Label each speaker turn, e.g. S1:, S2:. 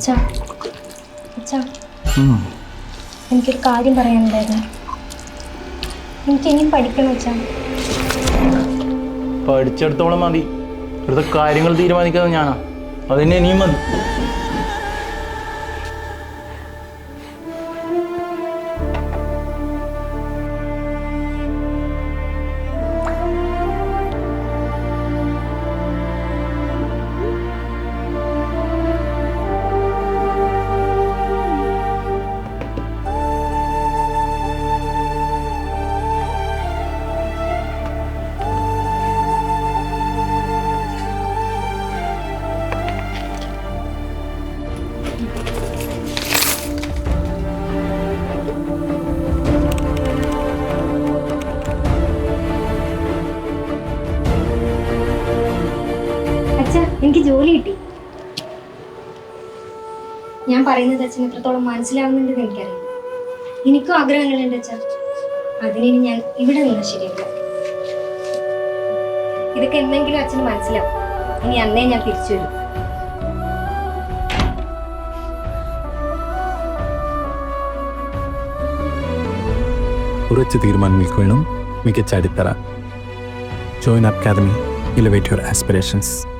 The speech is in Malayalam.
S1: അച്ഛാ അച്ഛാ എനിക്കൊരു കാര്യം പറയാനുണ്ടായിരുന്നു. എനിക്ക് ഇനിയും പഠിക്കണം അച്ഛാ.
S2: പഠിച്ചെടുത്തോളം മതി. ഇവിടുത്തെ കാര്യങ്ങൾ തീരുമാനിക്കുന്നത് ഞാനാ. അതിന് ഇനിയും മതി.
S1: എനിക്ക് ജോലി കിട്ടി. ഞാൻ പറയുന്നത് അച്ഛൻ എത്രത്തോളം മനസ്സിലാവുന്നുണ്ടെന്ന് എനിക്കറിയില്ല. എനിക്കും ആഗ്രഹങ്ങളുണ്ട് അച്ഛാ. അതിനി ഞാൻ ഇവിടെ നിന്ന് ശരിയല്ല. ഇതൊക്കെ എന്തെങ്കിലും അച്ഛന് മനസ്സിലാവും. ഇനി അന്നേ ഞാൻ തിരിച്ചു വരും.
S3: ഉറച്ച തീരുമാനങ്ങൾക്ക് വേണം മികച്ച അടിത്തറ. Join academy. Elevate your aspirations.